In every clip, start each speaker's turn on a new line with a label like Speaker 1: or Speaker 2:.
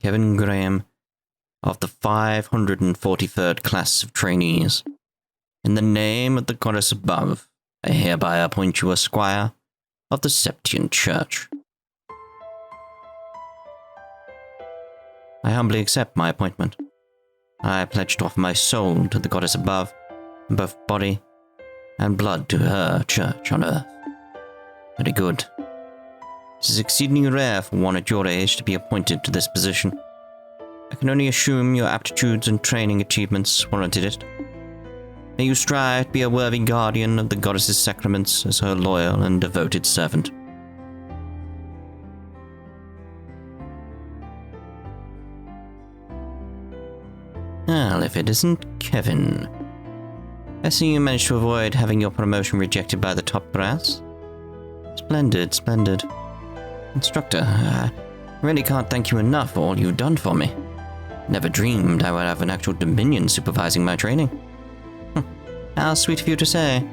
Speaker 1: Kevin Graham, of the 543rd class of trainees. In the name of the goddess above, I hereby appoint you a squire of the Septian Church. I humbly accept my appointment. I pledge to offer my soul to the goddess above, in both body and blood to her church on earth. Very good. It is exceedingly rare for one at your age to be appointed to this position. I can only assume your aptitudes and training achievements warranted it. May you strive to be a worthy guardian of the goddess's sacraments as her loyal and devoted servant. Well, if it isn't Kevin. I see you managed to avoid having your promotion rejected by the top brass. Splendid, splendid. Instructor, I really can't thank you enough for all you've done for me. Never dreamed I would have an actual dominion supervising my training. How sweet of you to say.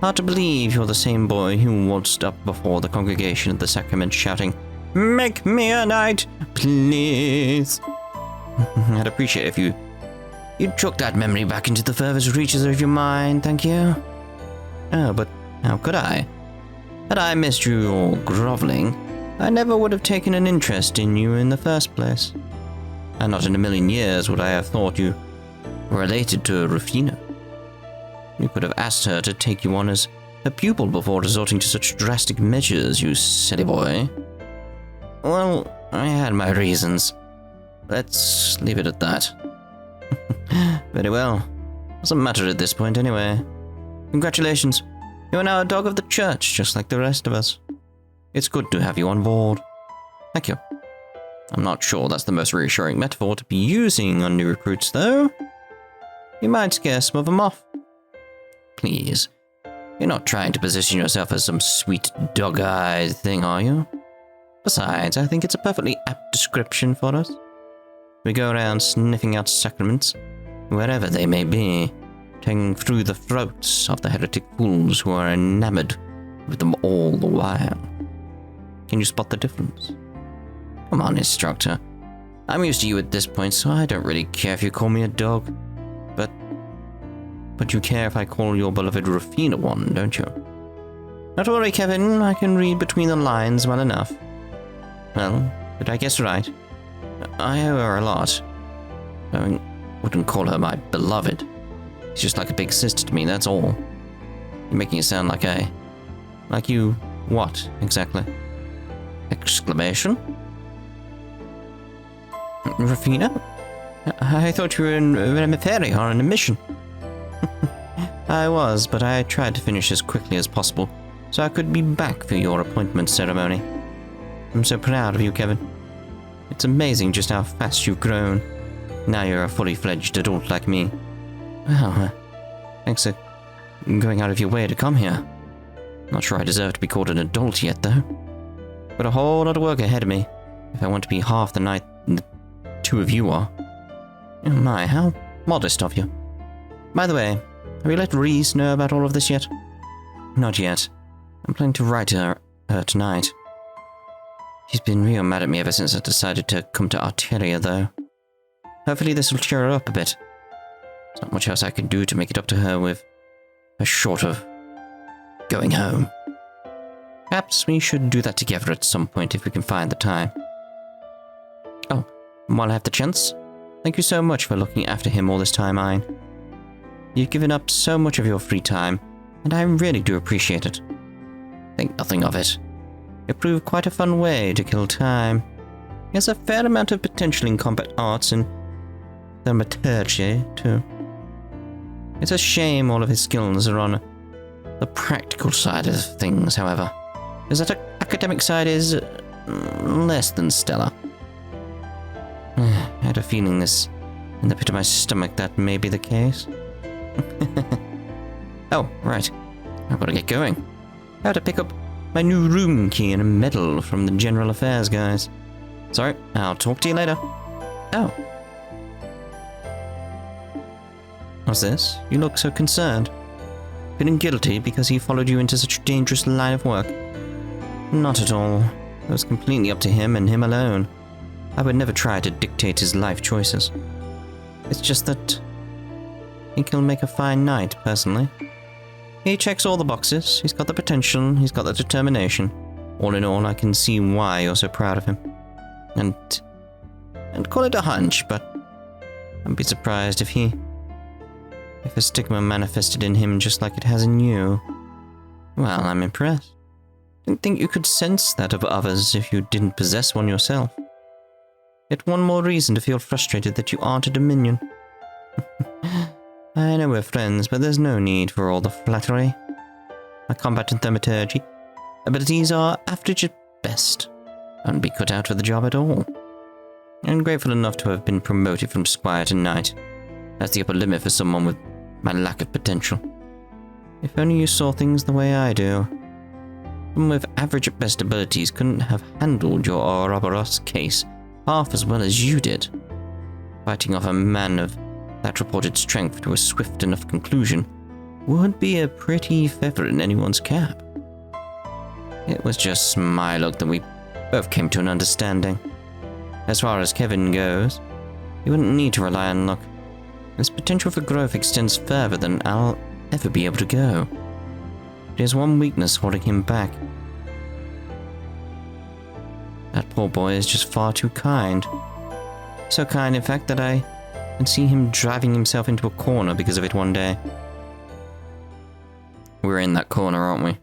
Speaker 1: Hard to believe you're the same boy who waltzed up before the congregation at the sacrament shouting, "Make me a knight, please." I'd appreciate if you'd chuck that memory back into the furthest reaches of your mind, thank you. Oh, but how could I? Had I missed you all groveling, I never would have taken an interest in you in the first place. And not in a million years would I have thought you were related to Rufina. You could have asked her to take you on as a pupil before resorting to such drastic measures, you silly boy. Well, I had my reasons. Let's leave it at that. Very well. Doesn't matter at this point anyway. Congratulations. You are now a dog of the church, just like the rest of us. It's good to have you on board. Thank you. I'm not sure that's the most reassuring metaphor to be using on new recruits, though. You might scare some of them off. Please, you're not trying to position yourself as some sweet dog-eyed thing, are you? Besides, I think it's a perfectly apt description for us. We go around sniffing out sacraments, wherever they may be, taking through the throats of the heretic fools who are enamored with them all the while. Can you spot the difference? Come on, instructor. I'm used to you at this point, so I don't really care if you call me a dog. But you care if I call your beloved Rufina one, don't you? Not to worry, Kevin. I can read between the lines well enough. Well, did I guess right? I owe her a lot. I wouldn't call her my beloved. She's just like a big sister to me, that's all. You're making it sound like like you what, exactly? Exclamation? Rufina? I thought you were in Remiferi on a mission. I was, but I tried to finish as quickly as possible, so I could be back for your appointment ceremony. I'm so proud of you, Kevin. It's amazing just how fast you've grown. Now you're a fully fledged adult like me. Well, thanks for going out of your way to come here. Not sure I deserve to be called an adult yet, though. Got a whole lot of work ahead of me, if I want to be half the knight the two of you are. Oh my, how modest of you. By the way, have you let Ries know about all of this yet? Not yet. I'm planning to write to her tonight. She's been real mad at me ever since I decided to come to Arteria, though. Hopefully this will cheer her up a bit. There's not much else I can do to make it up to her with her short of going home. Perhaps we should do that together at some point if we can find the time. Oh, and while I have the chance, thank you so much for looking after him all this time, Ein. You've given up so much of your free time, and I really do appreciate it. Think nothing of it. It proved quite a fun way to kill time. He has a fair amount of potential in combat arts and thaumaturgy, too. It's a shame all of his skills are on the practical side of things, however. His academic side is less than stellar. I had a feeling this in the pit of my stomach that may be the case. Oh, right. I've got to get going. I have to pick up my new room key and a medal from the General Affairs guys. Sorry, I'll talk to you later. Oh. What's this? You look so concerned. Feeling guilty because he followed you into such a dangerous line of work? Not at all. It was completely up to him and him alone. I would never try to dictate his life choices. It's just that I think he'll make a fine knight, personally. He checks all the boxes. He's got the potential. He's got the determination. All in all, I can see why you're so proud of him. And call it a hunch, but I'd be surprised if a stigma manifested in him just like it has in you. Well, I'm impressed. Didn't think you could sense that of others if you didn't possess one yourself. Yet one more reason to feel frustrated that you aren't a Dominion. I know we're friends, but there's no need for all the flattery. My combat and thaumaturgy abilities are average at best. I wouldn't be cut out for the job at all. I'm grateful enough to have been promoted from Squire to Knight. That's the upper limit for someone with my lack of potential. If only you saw things the way I do. Someone with average at best abilities couldn't have handled your Ouroboros case half as well as you did. Fighting off a man of that reported strength to a swift enough conclusion would be a pretty feather in anyone's cap. It was just my luck that we both came to an understanding. As far as Kevin goes, he wouldn't need to rely on luck. His potential for growth extends further than I'll ever be able to go. But he has one weakness holding him back. That poor boy is just far too kind. So kind, in fact, that I can see him driving himself into a corner because of it one day. We're in that corner, aren't we?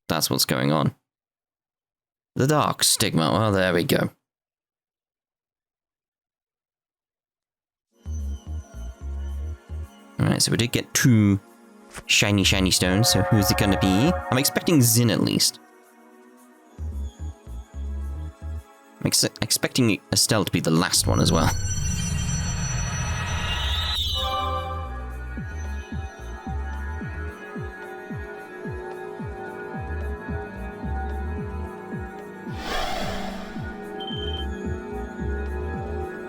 Speaker 1: That's what's going on. The Dark Stigma. Well, there we go. Alright, so we did get 2 shiny stones, so who's it gonna be? I'm expecting Zin at least. I'm expecting Estelle to be the last one as well.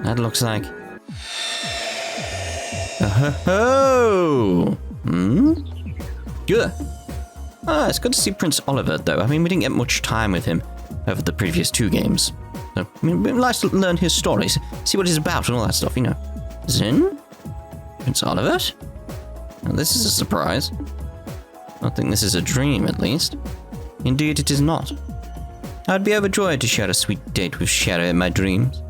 Speaker 1: That looks like... Oh! Good. It's good to see Prince Oliver, though. I mean, we didn't get much time with him over the previous 2 games. So, I mean, it'd be nice to learn his stories, see what he's about and all that stuff, you know. Zin? Prince Oliver? Well, this is a surprise. I don't think this is a dream, at least. Indeed, it is not. I'd be overjoyed to share a sweet date with Shara in my dreams.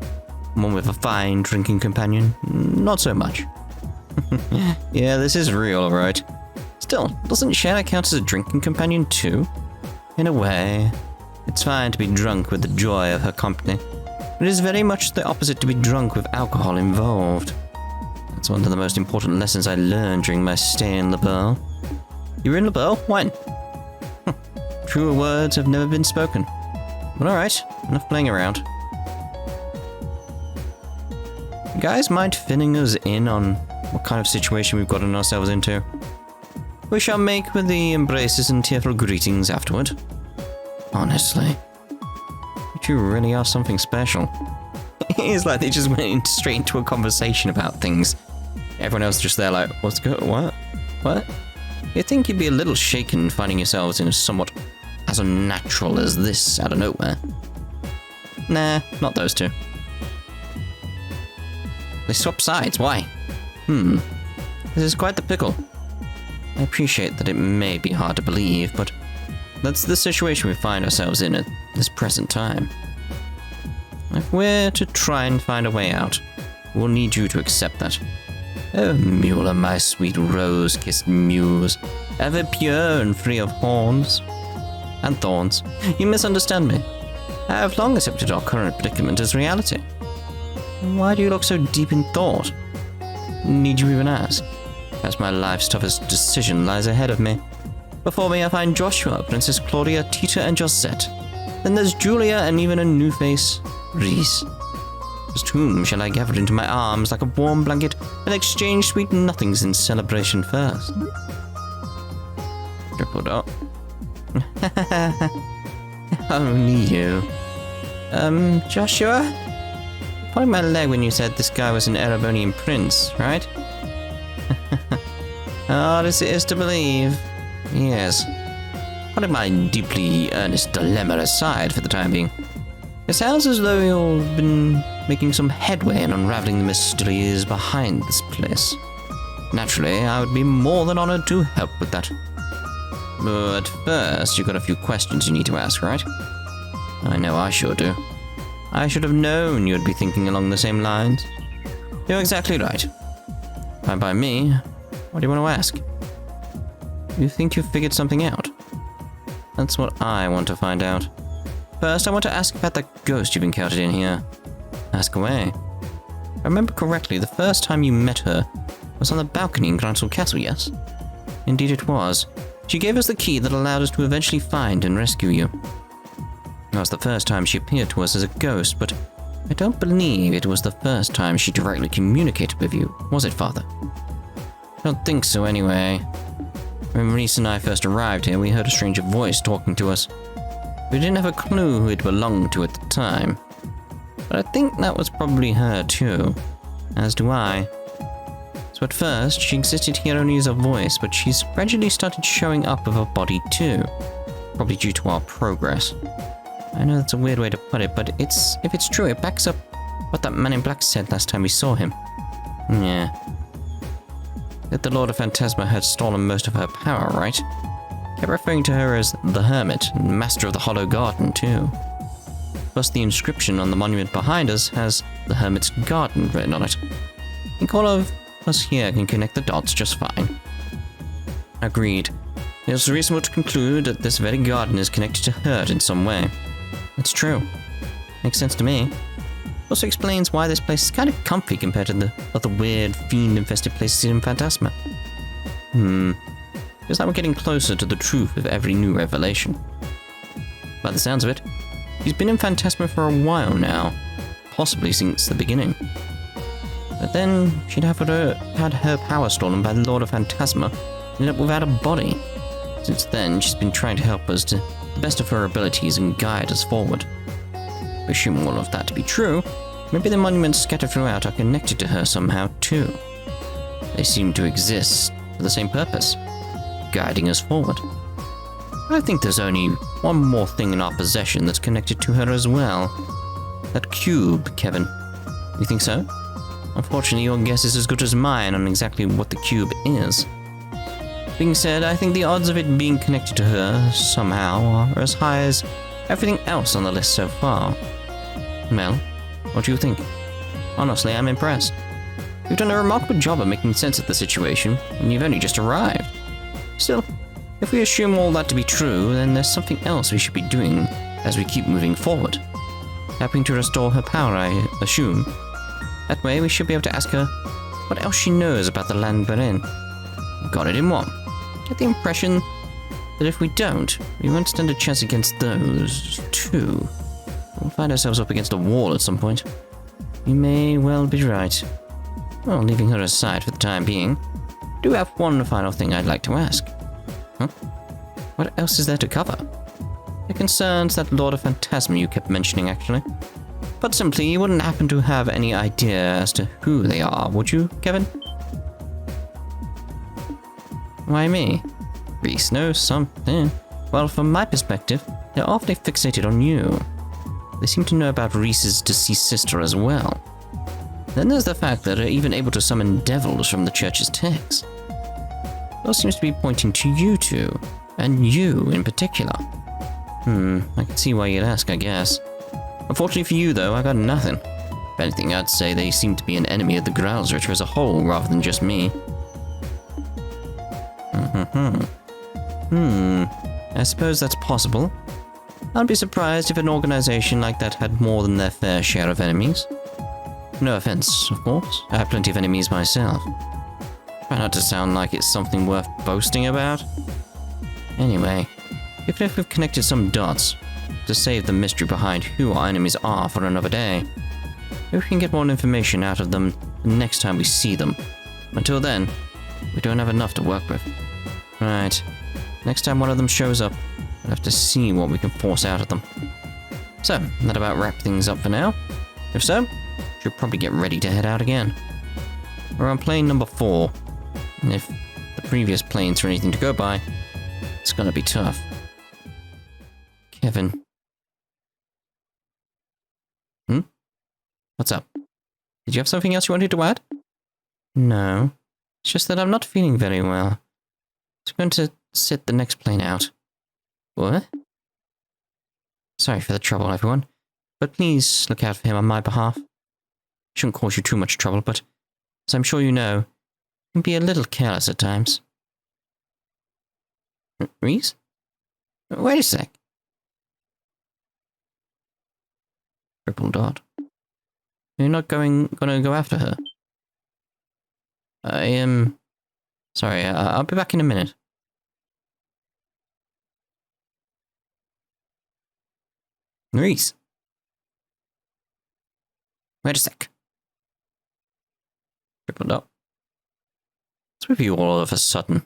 Speaker 1: One with a fine drinking companion, not so much. Yeah, this is real, right? Still, doesn't Shara count as a drinking companion too? In a way, it's fine to be drunk with the joy of her company. It is very much the opposite to be drunk with alcohol involved. That's one of the most important lessons I learned during my stay in Liberl. You were in Liberl? When? Truer words have never been spoken. But alright, enough playing around. You guys mind filling us in on what kind of situation we've gotten ourselves into? We shall make with the embraces and tearful greetings afterward. Honestly, you really are something special. It's like they just went straight into a conversation about things. Everyone else just there like, what? You'd think you'd be a little shaken finding yourselves in somewhat as unnatural as this out of nowhere. Nah, not those two. They swap sides, why? This is quite the pickle. I appreciate that it may be hard to believe, but that's the situation we find ourselves in at this present time. If we're to try and find a way out, we'll need you to accept that. Oh, Muller, my sweet rose-kissed muse, ever pure and free of horns and thorns. You misunderstand me. I have long accepted our current predicament as reality. Why do you look so deep in thought? Need you even ask? As my life's toughest decision lies ahead of me. Before me I find Joshua, Princess Claudia, Tita, and Josette. Then there's Julia and even a new face, Ries. Just whom shall I gather into my arms like a warm blanket and exchange sweet nothings in celebration first? Triple dot. Only you. Joshua? Pulling my leg when you said this guy was an Erebonian prince, right? Hard as it is to believe. Yes. Putting my deeply earnest dilemma aside for the time being, It sounds as though you've been making some headway in unraveling the mysteries behind this place. Naturally, I would be more than honored to help with that. But first, you've got a few questions you need to ask, right? I know I sure do. I should have known you'd be thinking along the same lines. You're exactly right. Fine by me. What do you want to ask? You think you've figured something out? That's what I want to find out. First, I want to ask about that ghost you've encountered in here. Ask away. If I remember correctly, the first time you met her was on the balcony in Grantal Castle, yes? Indeed it was. She gave us the key that allowed us to eventually find and rescue you. That was the first time she appeared to us as a ghost, but I don't believe it was the first time she directly communicated with you, was it, Father? I don't think so, anyway. When Ries and I first arrived here, we heard a strange voice talking to us. We didn't have a clue who it belonged to at the time. But I think that was probably her, too. As do I. So at first, she existed here only as a voice, but she's gradually started showing up with her body, too. Probably due to our progress. I know that's a weird way to put it, but if it's true, it backs up what that man in black said last time we saw him. Yeah. That the Lord of Phantasma had stolen most of her power, right? Kept referring to her as the Hermit, and Master of the Hollow Garden, too. Plus the inscription on the monument behind us has the Hermit's Garden written on it. I think all of us here can connect the dots just fine. Agreed. It's reasonable to conclude that this very garden is connected to her in some way. It's true. Makes sense to me. Also explains why this place is kind of comfy compared to the other weird, fiend-infested places in Phantasma. Feels like we're getting closer to the truth with every new revelation. By the sounds of it, she's been in Phantasma for a while now, possibly since the beginning. But then she'd had her power stolen by the Lord of Phantasma and ended up without a body. Since then, she's been trying to help us to the best of her abilities and guide us forward. Assuming all of that to be true, maybe the monuments scattered throughout are connected to her somehow too. They seem to exist for the same purpose, guiding us forward. I think there's only one more thing in our possession that's connected to her as well. That cube, Kevin. You think so? Unfortunately, your guess is as good as mine on exactly what the cube is. Being said, I think the odds of it being connected to her somehow are as high as everything else on the list so far. Well, what do you think? Honestly, I'm impressed. You've done a remarkable job of making sense of the situation, and you've only just arrived. Still, if we assume all that to be true, then there's something else we should be doing as we keep moving forward. Helping to restore her power, I assume. That way, we should be able to ask her what else she knows about the land we're in. Got it in what? Get the impression that if we don't, we won't stand a chance against those two. We'll find ourselves up against a wall at some point. You may well be right. Well, leaving her aside for the time being, I do have one final thing I'd like to ask. Huh? What else is there to cover? It concerns that Lord of Phantasma you kept mentioning, actually. But simply, you wouldn't happen to have any idea as to who they are, would you, Kevin? Why me? Ries knows something. Well, from my perspective, they're awfully fixated on you. They seem to know about Ries's deceased sister as well. Then there's the fact that they're even able to summon devils from the church's texts. Those seems to be pointing to you two, and you in particular. I can see why you'd ask, I guess. Unfortunately for you, though, I got nothing. If anything, I'd say they seem to be an enemy of the Growlsritter as a whole, rather than just me. I suppose that's possible. I'd be surprised if an organization like that had more than their fair share of enemies. No offense, of course. I have plenty of enemies myself. Try not to sound like it's something worth boasting about. Anyway, even if we've connected some dots to save the mystery behind who our enemies are for another day, maybe we can get more information out of them the next time we see them. Until then, we don't have enough to work with. Right. Next time one of them shows up, we'll have to see what we can force out of them. So, that about wrap things up for now. If so, should probably get ready to head out again. We're on plane number 4, and if the previous planes are anything to go by, it's gonna be tough. Kevin. What's up? Did you have something else you wanted to add? No. It's just that I'm not feeling very well. So I'm going to sit the next plane out. What? Sorry for the trouble, everyone. But please look out for him on my behalf. Shouldn't cause you too much trouble, but as I'm sure you know, he can be a little careless at times. Ries? Wait a sec. Triple dot. You're not gonna go after her? I am... Sorry, I'll be back in a minute. Ries. Wait a sec. Triple dot. What's with you all of a sudden?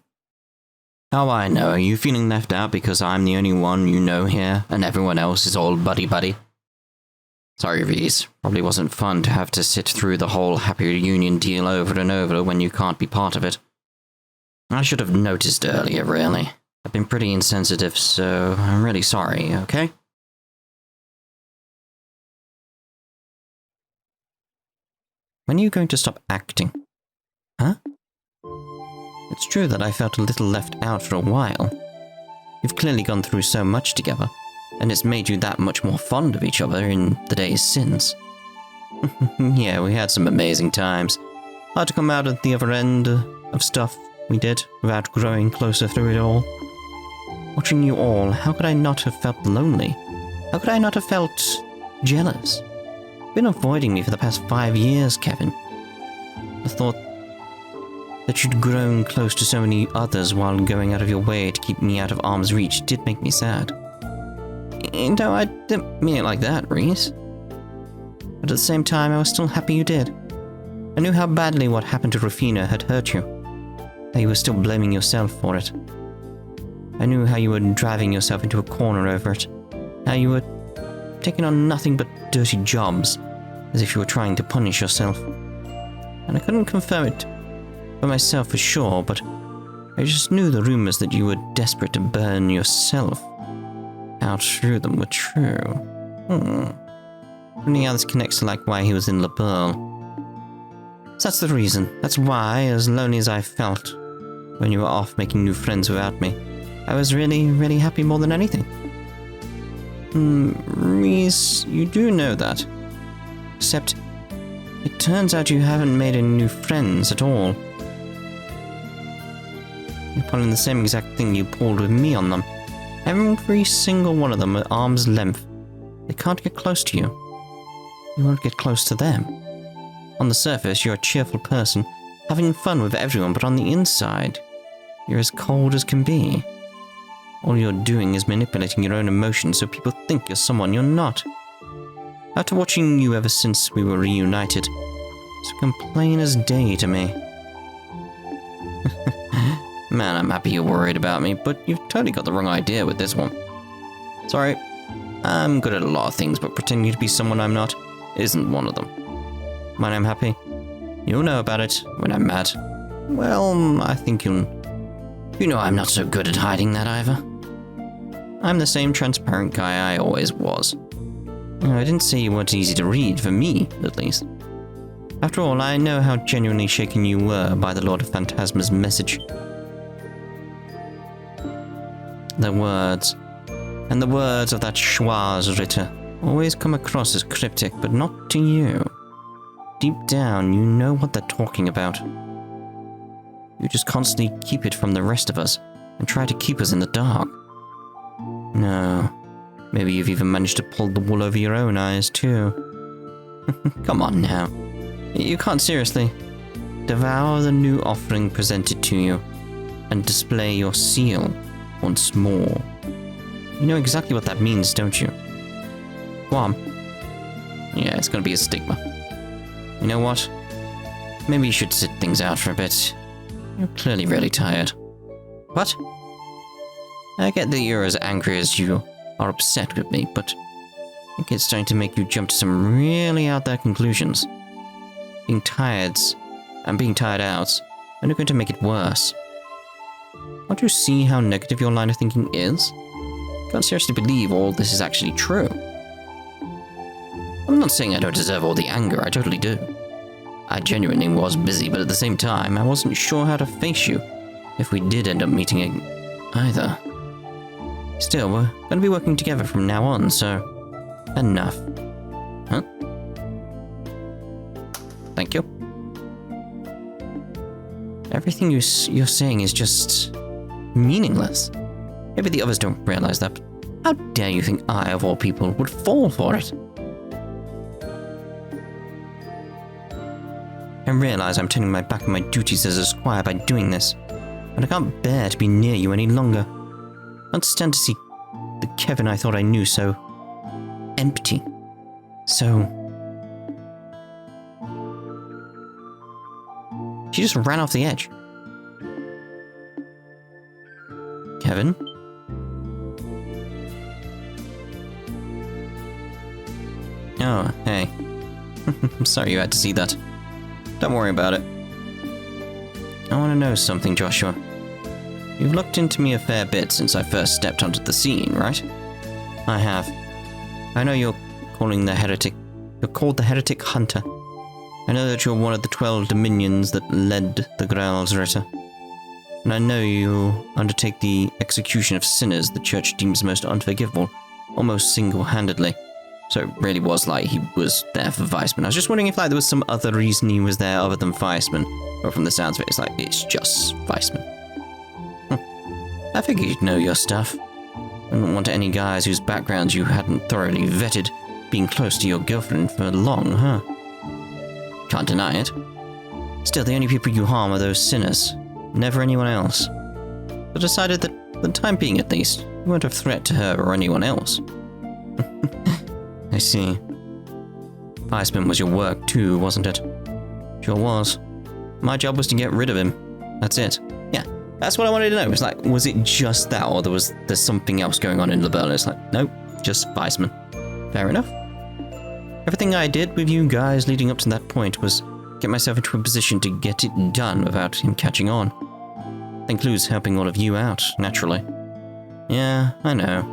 Speaker 1: Oh, I know. Are you feeling left out because I'm the only one you know here, and everyone else is all buddy-buddy? Sorry, Ries. Probably wasn't fun to have to sit through the whole happy reunion deal over and over when you can't be part of it. I should have noticed earlier, really. I've been pretty insensitive, so I'm really sorry, okay? When are you going to stop acting? Huh? It's true that I felt a little left out for a while. You've clearly gone through so much together, and it's made you that much more fond of each other in the days since. Yeah, we had some amazing times. Hard to come out at the other end of stuff we did without growing closer through it all. Watching you all, how could I not have felt lonely? How could I not have felt jealous? You've been avoiding me for the past 5 years, Kevin. The thought that you'd grown close to so many others while going out of your way to keep me out of arm's reach did make me sad. No, I didn't mean it like that, Ries. But at the same time, I was still happy you did. I knew how badly what happened to Rufina had hurt you. How you were still blaming yourself for it. I knew how you were driving yourself into a corner over it. How you were taking on nothing but dirty jobs, as if you were trying to punish yourself. And I couldn't confirm it for myself for sure, but I just knew the rumors that you were desperate to burn yourself out through them were true. Funny how this connects to like why he was in Liberl. So that's the reason. That's why, as lonely as I felt when you were off making new friends without me, I was really, really happy more than anything. Ries, you do know that. Except, it turns out you haven't made any new friends at all. You're pulling the same exact thing you pulled with me on them. Every single one of them at arm's length. They can't get close to you. You won't get close to them. On the surface, you're a cheerful person, having fun with everyone, but on the inside, you're as cold as can be. All you're doing is manipulating your own emotions so people think you're someone you're not. After watching you ever since we were reunited, it's come plain as day to me. Man, I'm happy you're worried about me, but you've totally got the wrong idea with this one. Sorry, I'm good at a lot of things, but pretending to be someone I'm not isn't one of them. When I'm happy, you'll know about it. When I'm mad, well, I think you'll... You know I'm not so good at hiding that either. I'm the same transparent guy I always was. I didn't say you weren't easy to read, for me, at least. After all, I know how genuinely shaken you were by the Lord of Phantasma's message. The words, and the words of that Schwarz Ritter, always come across as cryptic, but not to you. Deep down, you know what they're talking about. You just constantly keep it from the rest of us, and try to keep us in the dark. No, maybe you've even managed to pull the wool over your own eyes, too. Come on now. You can't seriously devour the new offering presented to you, and display your seal once more. You know exactly what that means, don't you? Go on. Yeah, it's gonna be a stigma. You know what? Maybe you should sit things out for a bit. You're clearly really tired. What? I get that you're as angry as you are upset with me, but I think it's starting to make you jump to some really out there conclusions. Being tired and being tired out are only going to make it worse. Can't you see how negative your line of thinking is? Can't seriously believe all this is actually true. I'm not saying I don't deserve all the anger, I totally do. I genuinely was busy, but at the same time, I wasn't sure how to face you if we did end up meeting either. Still, we're going to be working together from now on, so enough. Huh? Thank you. Everything you're saying is just meaningless. Maybe the others don't realize that, but how dare you think I, of all people, would fall for it? I realize I'm turning my back on my duties as a squire by doing this, but I can't bear to be near you any longer. I can't stand to see the Kevin I thought I knew so empty. So... She just ran off the edge. Kevin? Oh, hey. I'm sorry you had to see that. Don't worry about it. I want to know something, Joshua. You've looked into me a fair bit since I first stepped onto the scene, right? I have. I know you're called the Heretic Hunter. I know that you're one of the 12 dominions that led the Graal's Ritter. And I know you undertake the execution of sinners the Church deems most unforgivable, almost single-handedly. So it really was like he was there for Weissman. I was just wondering if there was some other reason he was there other than Weissman. But from the sounds of it, it's just Weissman. I figured you'd know your stuff. I wouldn't want any guys whose backgrounds you hadn't thoroughly vetted being close to your girlfriend for long, huh? Can't deny it. Still, the only people you harm are those sinners. Never anyone else. I decided that, for the time being at least, you weren't a threat to her or anyone else. I see. Weissman was your work too, wasn't it? Sure was. My job was to get rid of him. That's it. Yeah, that's what I wanted to know. It's like, was it just that, or there's something else going on in Liberl? It's like, nope, just Weissman. Fair enough. Everything I did with you guys leading up to that point was get myself into a position to get it done without him catching on. That includes helping all of you out, naturally. Yeah, I know.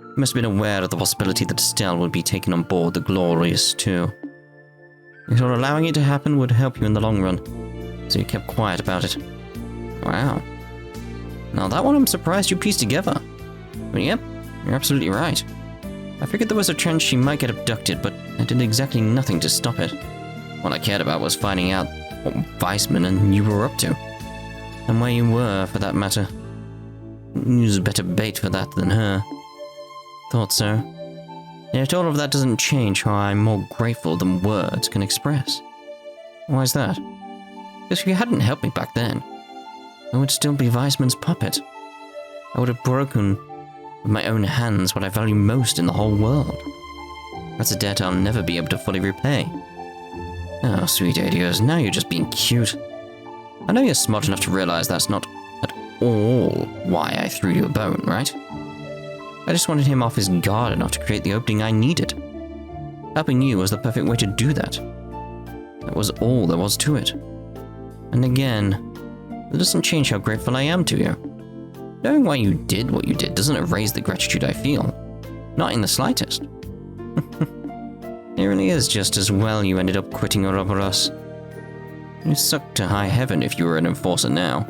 Speaker 1: You must have been aware of the possibility that Estelle would be taken on board the Glorious, too. You thought allowing it to happen would help you in the long run, so you kept quiet about it. Wow. Now that one I'm surprised you pieced together. But yep, you're absolutely right. I figured there was a chance she might get abducted, but I did exactly nothing to stop it. What I cared about was finding out what Weissman and you were up to. And where you were, for that matter. You was a better bait for that than her. Thought so. Yet all of that doesn't change how I'm more grateful than words can express. Why is that? Because if you hadn't helped me back then, I would still be Weissman's puppet. I would have broken with my own hands what I value most in the whole world. That's a debt I'll never be able to fully repay. Oh, sweet idios, now you're just being cute. I know you're smart enough to realize that's not at all why I threw you a bone, right? I just wanted him off his guard enough to create the opening I needed. Helping you was the perfect way to do that. That was all there was to it. And again, it doesn't change how grateful I am to you. Knowing why you did what you did doesn't erase the gratitude I feel. Not in the slightest. It really is just as well you ended up quitting Ouroboros. You'd suck to high heaven if you were an enforcer now.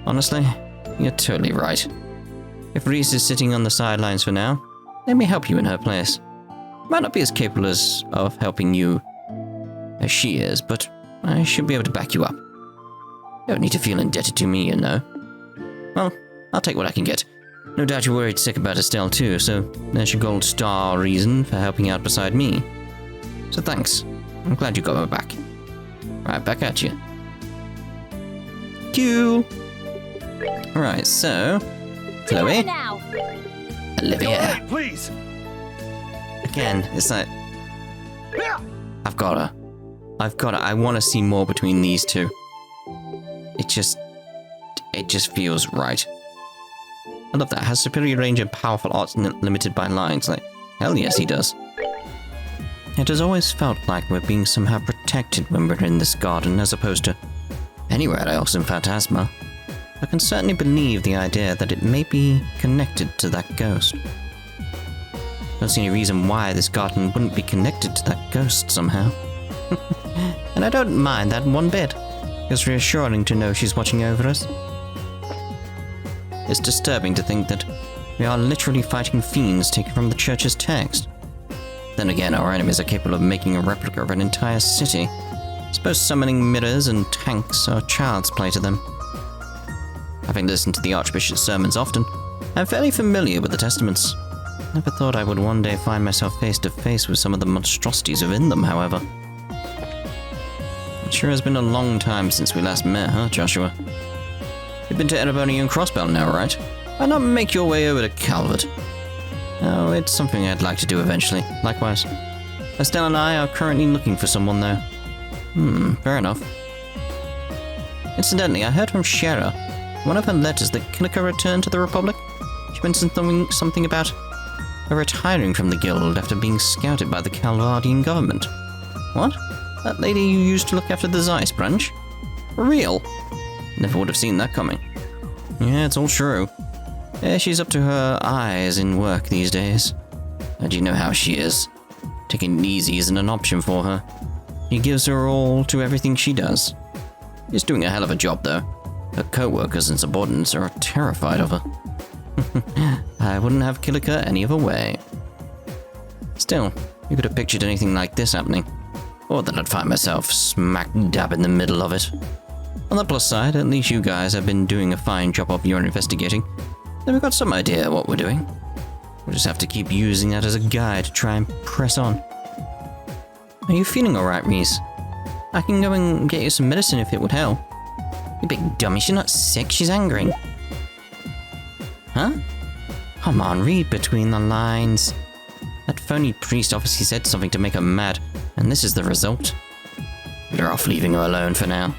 Speaker 1: Honestly, you're totally right. If Ries is sitting on the sidelines for now, let me help you in her place. Might not be as capable of helping you as she is, but I should be able to back you up. You don't need to feel indebted to me, you know. Well, I'll take what I can get. No doubt you're worried sick about Estelle too, so there's your gold star reason for helping out beside me. So thanks. I'm glad you got my back. Right, back at you. Cool. Alright, so... Chloe. Olivia.
Speaker 2: Please.
Speaker 1: Again, it's like... I've got her. I want to see more between these two. It just feels right. I love that. Has superior range and powerful arts limited by lines. Like, hell yes, he does. It has always felt like we're being somehow protected when we're in this garden, as opposed to anywhere else in Phantasma. I can certainly believe the idea that it may be connected to that ghost. Don't see any reason why this garden wouldn't be connected to that ghost somehow. And I don't mind that one bit. It's reassuring to know she's watching over us. It's disturbing to think that we are literally fighting fiends taken from the church's text. Then again, our enemies are capable of making a replica of an entire city. I suppose summoning mirrors and tanks are child's play to them. Having listened to the Archbishop's sermons often, I'm fairly familiar with the Testaments. Never thought I would one day find myself face to face with some of the monstrosities within them, however. It sure has been a long time since we last met, huh, Joshua? You've been to Erebonia and Crossbell now, right? Why not make your way over to Calvert? Oh, it's something I'd like to do eventually. Likewise. Estelle and I are currently looking for someone, though. Fair enough. Incidentally, I heard from Shara, one of her letters, that Kilika returned to the Republic. She mentioned something about her retiring from the guild after being scouted by the Calvardian government. What? That lady you used to look after the Zeiss branch? For real? Never would have seen that coming. Yeah, it's all true. Yeah, she's up to her eyes in work these days. And you know how she is. Taking it easy isn't an option for her. He gives her all to everything she does. She's doing a hell of a job, though. Her co-workers and subordinates are terrified of her. I wouldn't have Kilika any other way. Still, you could have pictured anything like this happening. Or that I'd find myself smack dab in the middle of it. On the plus side, at least you guys have been doing a fine job of your investigating. Then we've got some idea what we're doing. We'll just have to keep using that as a guide to try and press on. Are you feeling alright, Ries? I can go and get you some medicine if it would help. You big dummy, she's not sick, she's angry. Huh? Come on, read between the lines. That phony priest obviously said something to make her mad, and this is the result. Better off leaving her alone for now.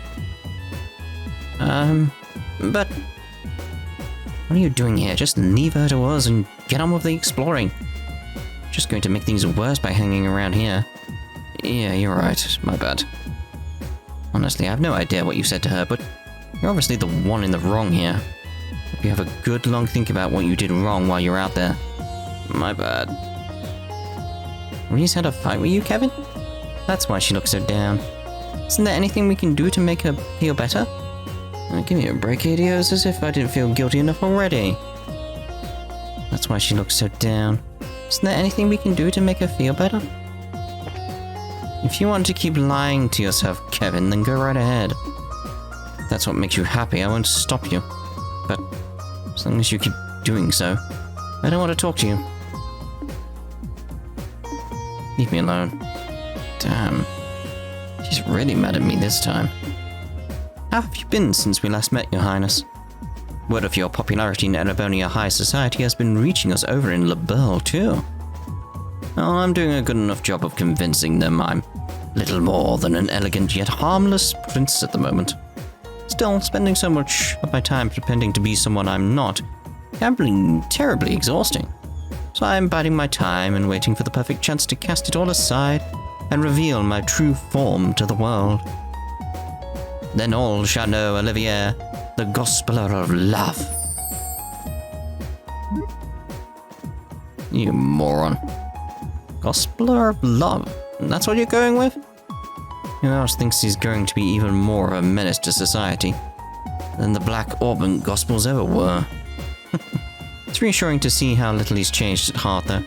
Speaker 1: But... what are you doing here? Just leave her to us and get on with the exploring. Just going to make things worse by hanging around here. Yeah, you're right. My bad. Honestly, I have no idea what you said to her, but you're obviously the one in the wrong here. Hope you have a good long think about what you did wrong while you're out there. My bad. Ries had a fight with you, Kevin? That's why she looks so down. Isn't there anything we can do to make her feel better? Give me a break, idiots, as if I didn't feel guilty enough already. That's why she looks so down. Isn't there anything we can do to make her feel better? If you want to keep lying to yourself, Kevin, then go right ahead. If that's what makes you happy, I won't stop you. But as long as you keep doing so, I don't want to talk to you. Leave me alone. Damn. She's really mad at me this time. How have you been since we last met, Your Highness? Word of your popularity in Erebonia High Society has been reaching us over in Liberl, too. Oh, I'm doing a good enough job of convincing them I'm little more than an elegant yet harmless prince at the moment. Still, spending so much of my time pretending to be someone I'm not can be terribly exhausting. So I'm biding my time and waiting for the perfect chance to cast it all aside and reveal my true form to the world. Then all shall know Olivier, the Gospeler of Love. You moron. Gospeler of Love? That's what you're going with? Who else thinks he's going to be even more of a menace to society than the Black Orban Gospels ever were? It's reassuring to see how little he's changed at heart, though.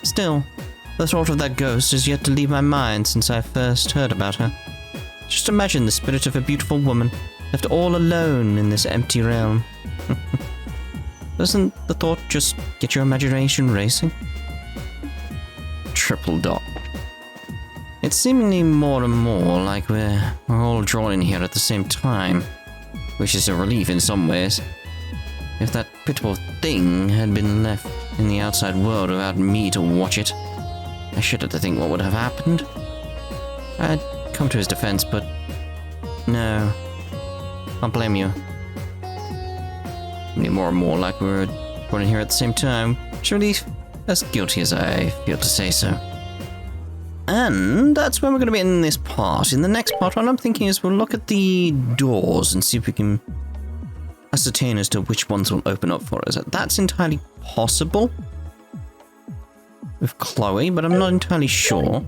Speaker 1: Still, the thought of that ghost has yet to leave my mind since I first heard about her. Just imagine the spirit of a beautiful woman left all alone in this empty realm. Doesn't the thought just get your imagination racing? Triple dot. It's seemingly more and more like we're all drawn in here at the same time, which is a relief in some ways. If that pitiful thing had been left in the outside world without me to watch it, I shudder to think what would have happened. I'd come to his defense, but no, I'll blame you. More and more like we're born in here at the same time, surely as guilty as I feel to say so. And that's where we're going to be in this part. In the next part, what I'm thinking is we'll look at the doors and see if we can ascertain as to which ones will open up for us. That's entirely possible. with Chloe, but I'm not entirely sure.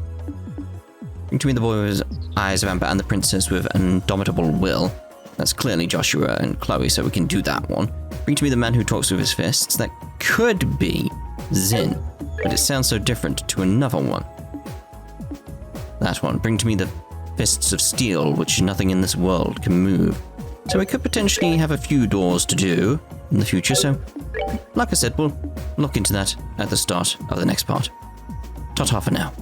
Speaker 1: Bring to me the boy with his eyes of amber and the princess with an indomitable will. That's clearly Joshua and Chloe, so we can do that one. Bring to me the man who talks with his fists. That could be Zin, but it sounds so different to another one. That one. Bring to me the fists of steel, which nothing in this world can move. So we could potentially have a few doors to do in the future, so like I said, we'll look into that at the start of the next part. Ta-ta for now.